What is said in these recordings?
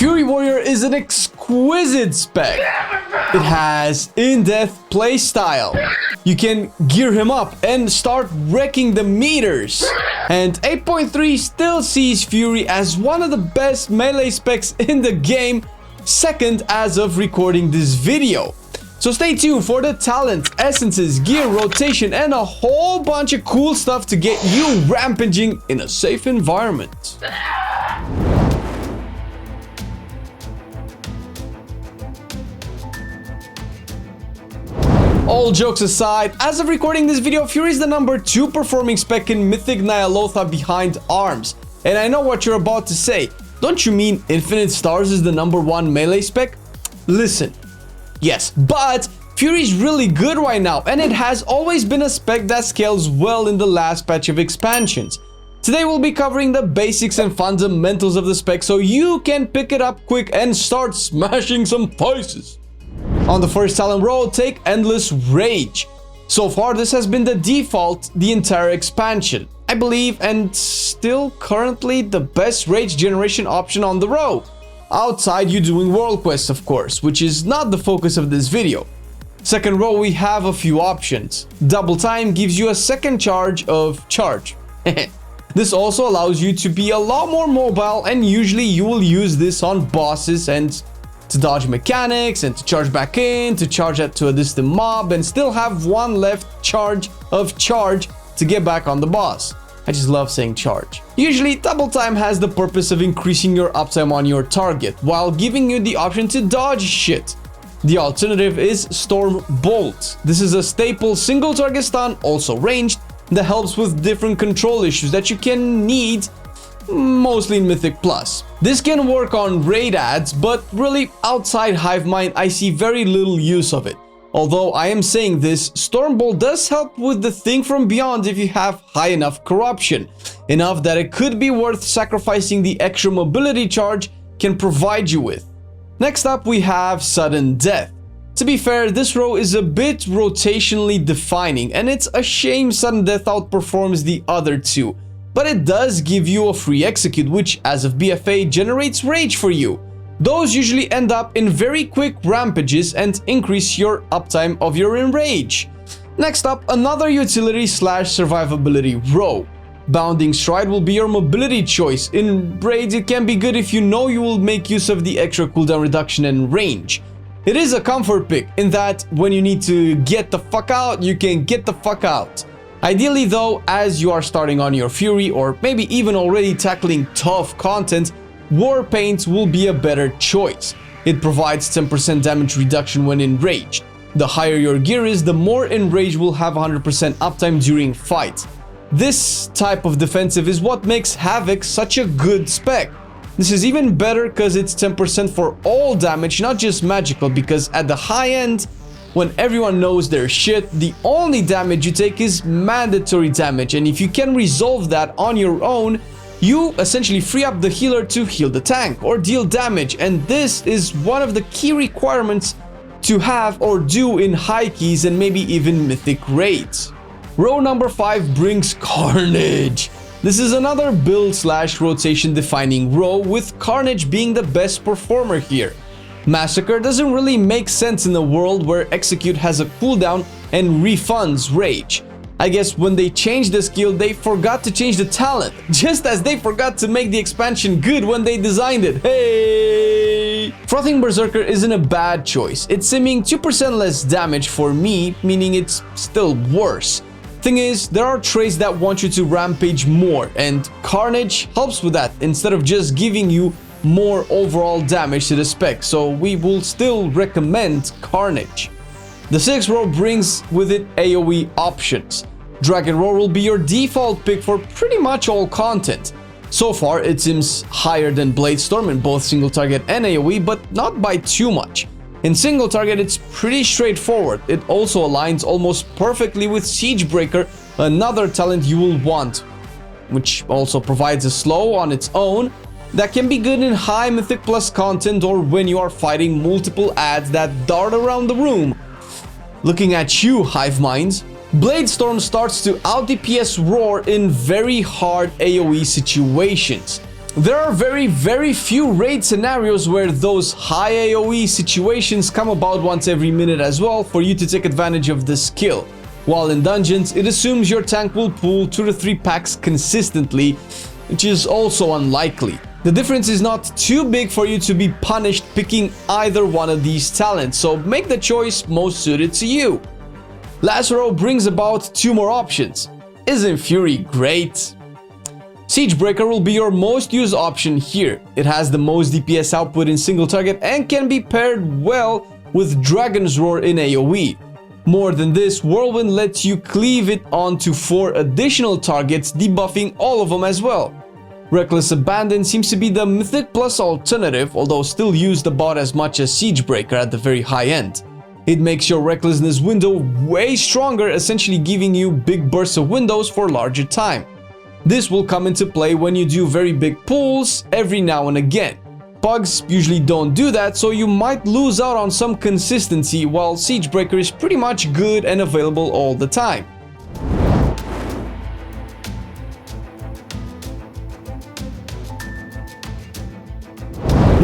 Fury Warrior is an exquisite spec. It has in-depth playstyle. You can gear him up and start wrecking the meters. And 8.3 still sees Fury as one of the best melee specs in the game, second as of recording this video. So stay tuned for the talent, essences, gear, rotation, and a whole bunch of cool stuff to get you rampaging in a safe environment. All jokes aside, as of recording this video, Fury is the number 2 performing spec in Mythic Ny'alotha behind arms. And I know what you're about to say. Don't you mean Infinite Stars is the number 1 melee spec? Listen, yes, but Fury is really good right now, and it has always been a spec that scales well in the last patch of expansions. Today we'll be covering the basics and fundamentals of the spec so you can pick it up quick and start smashing some faces. On the first talent row, take Endless Rage. So far, this has been the default the entire expansion, I believe, and still currently the best rage generation option on the row. Outside you doing world quests, of course, which is not the focus of this video. Second row, we have a few options. Double Time gives you a second charge of charge. This also allows you to be a lot more mobile, and usually you will use this on bosses and to dodge mechanics and to charge back in, to charge at to a distant mob and still have one left charge of charge to get back on the boss. I just love saying charge. Usually, Double Time has the purpose of increasing your uptime on your target while giving you the option to dodge shit. The alternative is Storm Bolt. This is a staple single target stun, also ranged, that helps with different control issues that you can need mostly in Mythic Plus. This can work on raid ads, but really outside Hivemind I see very little use of it. Although I am saying this, Stormbolt does help with the Thing from Beyond if you have high enough corruption. Enough that it could be worth sacrificing the extra mobility charge can provide you with. Next up we have Sudden Death. To be fair, this row is a bit rotationally defining, and it's a shame Sudden Death outperforms the other two. But it does give you a free execute, which as of BFA generates rage for you. Those usually end up in very quick rampages and increase your uptime of your enrage. Next up, another utility / survivability row. Bounding Stride will be your mobility choice. In raids it can be good if you know you will make use of the extra cooldown reduction and range. It is a comfort pick in that when you need to get the fuck out, you can get the fuck out. Ideally though, as you are starting on your Fury or maybe even already tackling tough content, War Paint will be a better choice. It provides 10% damage reduction when enraged. The higher your gear is, the more enraged will have 100% uptime during fights. This type of defensive is what makes Havoc such a good spec. This is even better because it's 10% for all damage, not just magical, because at the high end, when everyone knows their shit, the only damage you take is mandatory damage, and if you can resolve that on your own, you essentially free up the healer to heal the tank or deal damage, and this is one of the key requirements to have or do in high keys and maybe even mythic raids. Row number 5 brings Carnage. This is another build / rotation defining row, with Carnage being the best performer here. Massacre doesn't really make sense in a world where Execute has a cooldown and refunds rage. I guess when they changed the skill, they forgot to change the talent, just as they forgot to make the expansion good when they designed it. Hey! Frothing Berserker isn't a bad choice. It's simming 2% less damage for me, meaning it's still worse. Thing is, there are traits that want you to rampage more, and Carnage helps with that instead of just giving you more overall damage to the spec, so we will still recommend Carnage. The 6th row brings with it AoE options. Dragon Roar will be your default pick for pretty much all content. So far it seems higher than Blade Storm in both single target and AoE, but not by too much. In single target it's pretty straightforward. It also aligns almost perfectly with Siegebreaker, another talent you will want, which also provides a slow on its own that can be good in high Mythic Plus content or when you are fighting multiple ads that dart around the room. Looking at you, Hiveminds, Blade Storm starts to out DPS Roar in very hard AoE situations. There are very few raid scenarios where those high AoE situations come about once every minute as well for you to take advantage of the skill. While in dungeons, it assumes your tank will pull 2 to 3 packs consistently, which is also unlikely. The difference is not too big for you to be punished picking either one of these talents, so make the choice most suited to you. Lacero brings about 2 more options. Isn't Fury great? Siegebreaker will be your most used option here. It has the most DPS output in single target and can be paired well with Dragon's Roar in AoE. More than this, Whirlwind lets you cleave it onto 4 additional targets, debuffing all of them as well. Reckless Abandon seems to be the Mythic Plus alternative, although still used about as much as Siegebreaker at the very high end. It makes your Recklessness window way stronger, essentially giving you big bursts of windows for larger time. This will come into play when you do very big pulls every now and again. Pugs usually don't do that, so you might lose out on some consistency, while Siegebreaker is pretty much good and available all the time.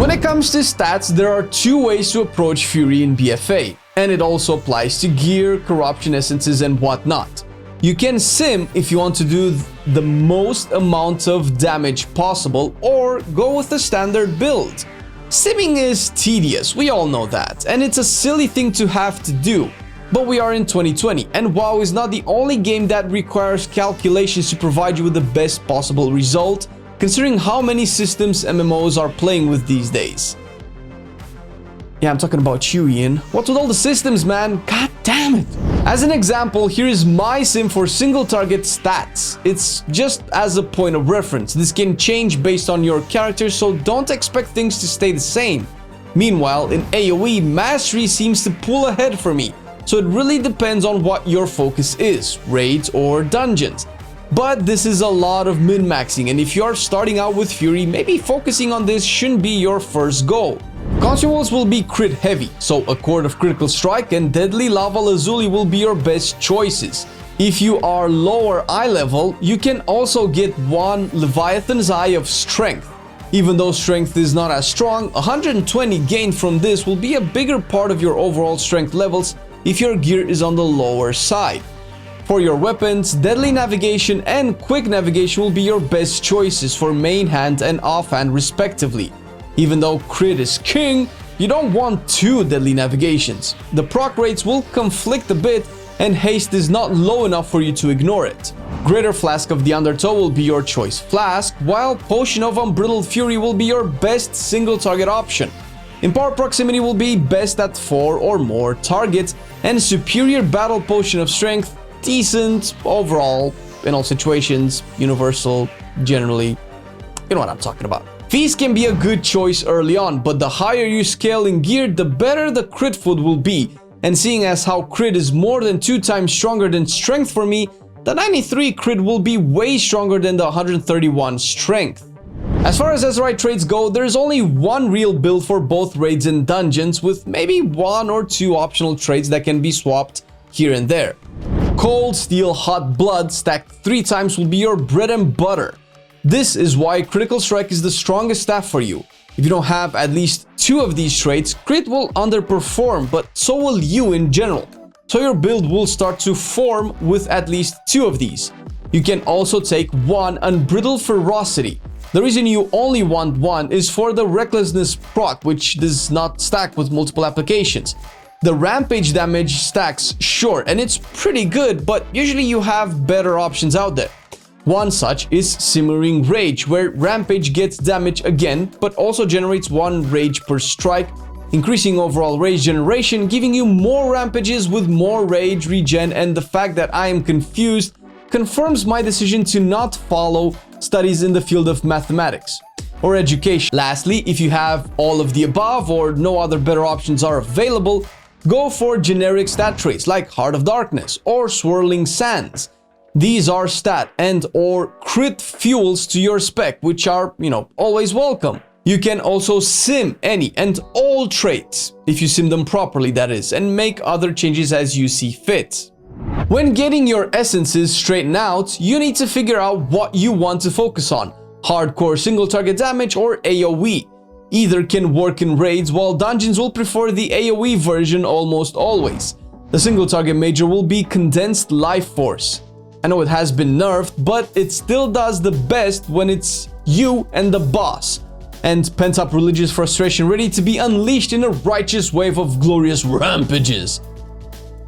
When it comes to stats, there are 2 ways to approach Fury in BFA, and it also applies to gear, corruption essences and whatnot. You can sim if you want to do the most amount of damage possible, or go with the standard build. Simming is tedious, we all know that, and it's a silly thing to have to do. But we are in 2020, and WoW is not the only game that requires calculations to provide you with the best possible result, considering how many systems MMOs are playing with these days. Yeah, I'm talking about you, Ian. What's with all the systems, man? God damn it! As an example, here is my sim for single target stats. It's just as a point of reference. This can change based on your character, so don't expect things to stay the same. Meanwhile, in AoE, Mastery seems to pull ahead for me, so it really depends on what your focus is, raids or dungeons. But this is a lot of min-maxing, and if you are starting out with Fury, maybe focusing on this shouldn't be your first goal. Consumables will be crit heavy, so a Chord of Critical Strike and Deadly Lava Lazuli will be your best choices. If you are lower eye level, you can also get 1 Leviathan's Eye of Strength. Even though strength is not as strong, 120 gained from this will be a bigger part of your overall strength levels if your gear is on the lower side. For your weapons, Deadly Navigation and Quick Navigation will be your best choices for main hand and offhand respectively. Even though crit is king, you don't want 2 Deadly Navigations. The proc rates will conflict a bit, and haste is not low enough for you to ignore it. Greater Flask of the Undertow will be your choice flask, while Potion of Unbridled Fury will be your best single target option. Empowered Proximity will be best at 4 or more targets, and Superior Battle Potion of Strength, decent overall, in all situations, universal, generally, you know what I'm talking about. Feast can be a good choice early on, but the higher you scale in gear, the better the crit food will be, and seeing as how crit is more than 2 times stronger than strength for me, the 93 crit will be way stronger than the 131 strength. As far as Azerite traits go, there's only one real build for both raids and dungeons, with maybe 1 or 2 optional traits that can be swapped here and there. Cold, Steel, Hot Blood stacked 3 times will be your bread and butter. This is why Critical Strike is the strongest staff for you. If you don't have at least 2 of these traits, crit will underperform, but so will you in general. So your build will start to form with at least 2 of these. You can also take 1 Unbridled Ferocity. The reason you only want 1 is for the Recklessness proc, which does not stack with multiple applications. The Rampage damage stacks, sure, and it's pretty good, but usually you have better options out there. One such is Simmering Rage, where Rampage gets damage again, but also generates 1 rage per strike, increasing overall rage generation, giving you more rampages with more rage regen, and the fact that I am confused confirms my decision to not follow studies in the field of mathematics or education. Lastly, if you have all of the above or no other better options are available, go for generic stat traits like Heart of Darkness or Swirling Sands. These are stat and or crit fuels to your spec, which are, always welcome. You can also sim any and all traits, if you sim them properly that is, and make other changes as you see fit. When getting your essences straightened out, you need to figure out what you want to focus on. hardcore single target damage, or AoE. Either can work in raids, while dungeons will prefer the AoE version almost always. The single target major will be condensed life force. I know it has been nerfed, but it still does the best when it's you and the boss, and pent-up religious frustration ready to be unleashed in a righteous wave of glorious rampages.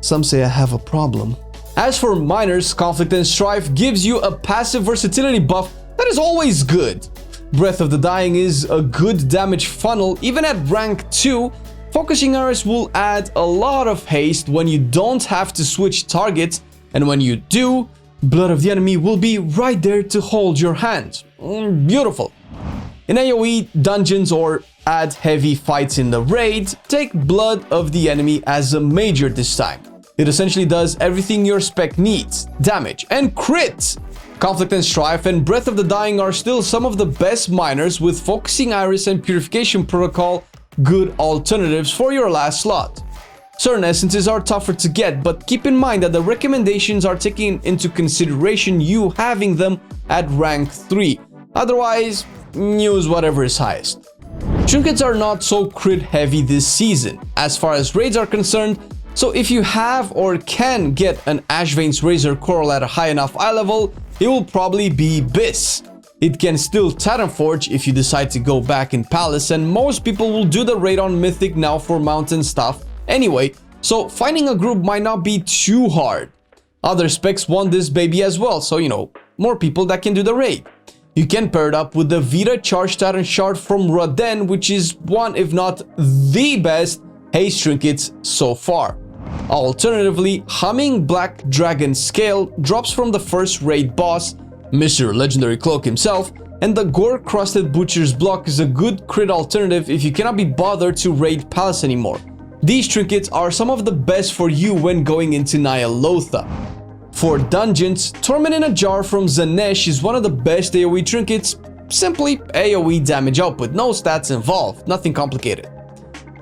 Some say I have a problem. As for minors, Conflict and Strife gives you a passive versatility buff that is always good. Breath of the Dying is a good damage funnel even at rank 2. Focusing Arrows will add a lot of haste when you don't have to switch targets, and when you do, Blood of the Enemy will be right there to hold your hand. Beautiful. In AoE, dungeons, or add heavy fights in the raid, take Blood of the Enemy as a major this time. It essentially does everything your spec needs: damage and crit. Conflict and Strife and Breath of the Dying are still some of the best minors, with Focusing Iris and Purification Protocol good alternatives for your last slot. Certain essences are tougher to get, but keep in mind that the recommendations are taking into consideration you having them at rank 3. Otherwise, use whatever is highest. Trinkets are not so crit heavy this season, as far as raids are concerned, so if you have or can get an Ashvane's Razor Coral at a high enough eye level, it will probably be Biss. It can still Titanforge if you decide to go back in Palace, and most people will do the raid on Mythic now for mountain stuff anyway, so finding a group might not be too hard. Other specs want this baby as well, so more people that can do the raid. You can pair it up with the Vita Charge Titan Shard from Raden, which is one if not the best haste trinkets so far. Alternatively, Humming Black Dragon Scale drops from the first raid boss, Mr. Legendary Cloak himself, and the Gore-Crusted Butcher's Block is a good crit alternative if you cannot be bothered to raid Palace anymore. These trinkets are some of the best for you when going into Ny'alotha. For dungeons, Torment in a Jar from Zanesh is one of the best AoE trinkets. Simply AoE damage output, no stats involved, nothing complicated.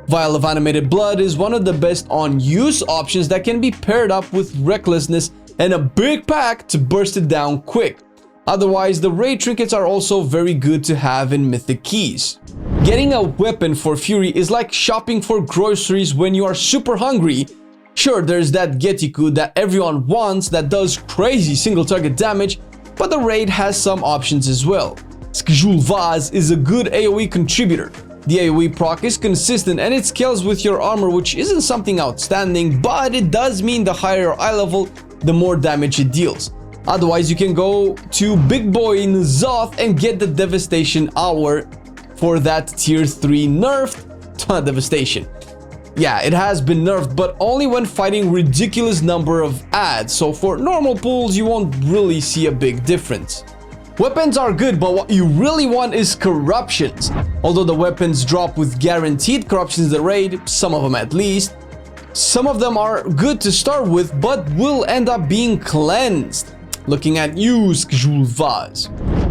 Vial of Animated Blood is one of the best on-use options that can be paired up with Recklessness and a big pack to burst it down quick. Otherwise, the raid trinkets are also very good to have in Mythic Keys. Getting a weapon for Fury is like shopping for groceries when you are super hungry. Sure, there's that Getiku that everyone wants that does crazy single target damage, but the raid has some options as well. Skjul Vaz is a good AoE contributor. The AoE proc is consistent and it scales with your armor, which isn't something outstanding, but it does mean the higher your eye level, the more damage it deals. Otherwise, you can go to Big Boy N'Zoth and get the Devastation Hour for that tier 3 nerfed Devastation. Yeah, it has been nerfed, but only when fighting ridiculous number of adds, so for normal pools you won't really see a big difference. Weapons are good, but what you really want is corruptions. Although the weapons drop with guaranteed corruptions in the raid, some of them at least, some of them are good to start with, but will end up being cleansed. Looking at you, Skjul Vaz.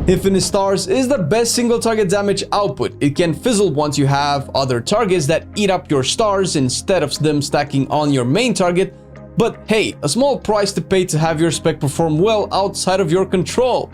Infinite Stars is the best single target damage output. It can fizzle once you have other targets that eat up your stars instead of them stacking on your main target, but hey, a small price to pay to have your spec perform well outside of your control.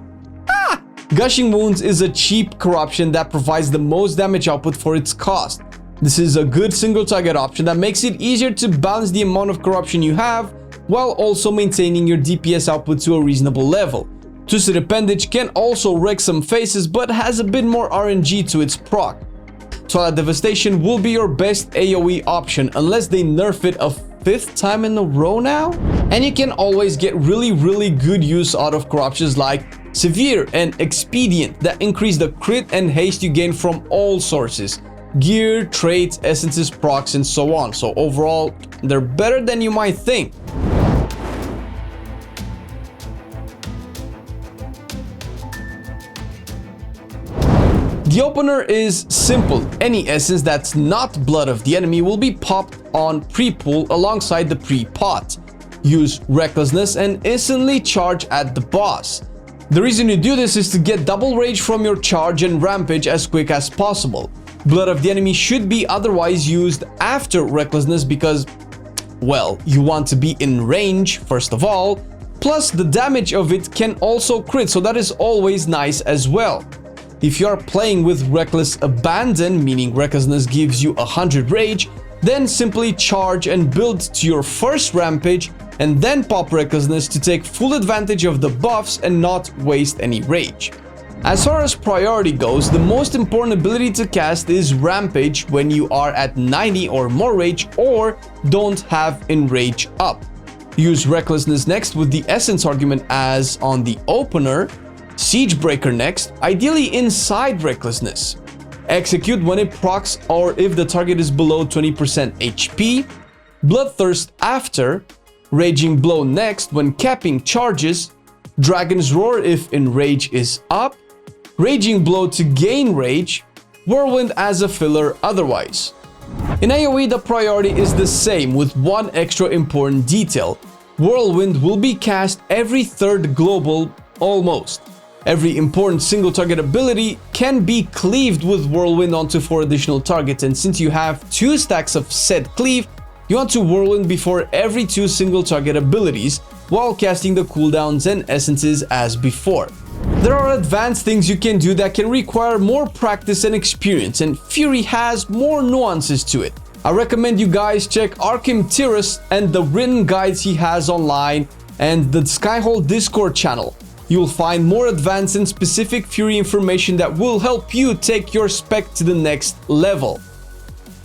Gushing Wounds is a cheap corruption that provides the most damage output for its cost. This is a good single target option that makes it easier to balance the amount of corruption you have, while also maintaining your DPS output to a reasonable level. Twisted Appendage can also wreck some faces, but has a bit more RNG to its proc. Twilight Devastation will be your best AoE option unless they nerf it a 5th time in a row now. And you can always get really good use out of corruptions like Severe and Expedient that increase the crit and haste you gain from all sources: gear, traits, essences, procs, and so on. So overall, they're better than you might think. The opener is simple. Any essence that's not Blood of the Enemy will be popped on pre-pull alongside the pre-pot. Use Recklessness and instantly charge at the boss. The reason you do this is to get double rage from your charge and rampage as quick as possible. Blood of the Enemy should be otherwise used after Recklessness because, well, you want to be in range first of all, plus the damage of it can also crit, so that is always nice as well. If you are playing with Reckless Abandon, meaning Recklessness gives you 100 rage, then simply charge and build to your first rampage and then pop Recklessness to take full advantage of the buffs and not waste any rage. As far as priority goes, the most important ability to cast is Rampage when you are at 90 or more rage or don't have Enrage up. Use Recklessness next with the Essence argument as on the opener, Siegebreaker next, ideally inside Recklessness. Execute when it procs or if the target is below 20% HP, Bloodthirst after, Raging Blow next when capping charges, Dragon's Roar if Enrage is up, Raging Blow to gain rage, Whirlwind as a filler otherwise. In AoE, the priority is the same with one extra important detail. Whirlwind will be cast every third global almost. Every important single target ability can be cleaved with Whirlwind onto 4 additional targets, and since you have 2 stacks of said cleave, you want to Whirlwind before every 2 single target abilities while casting the cooldowns and essences as before. There are advanced things you can do that can require more practice and experience, and Fury has more nuances to it. I recommend you guys check Arkham Tiras and the written guides he has online and the Skyhole Discord channel. You will find more advanced and specific Fury information that will help you take your spec to the next level.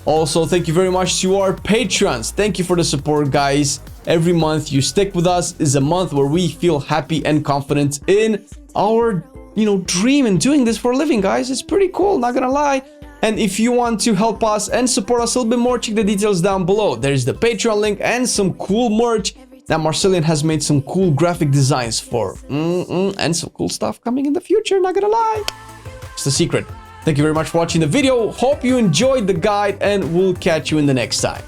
Also, thank you very much to our Patreons. Thank you for the support, guys. Every month you stick with us is a month where we feel happy and confident in our, dream and doing this for a living, guys. It's pretty cool, not gonna lie. And if you want to help us and support us a little bit more, check the details down below. There's the Patreon link and some cool merch that Marcelian has made some cool graphic designs for. And some cool stuff coming in the future, not gonna lie. It's the secret. Thank you very much for watching the video. Hope you enjoyed the guide and we'll catch you in the next time.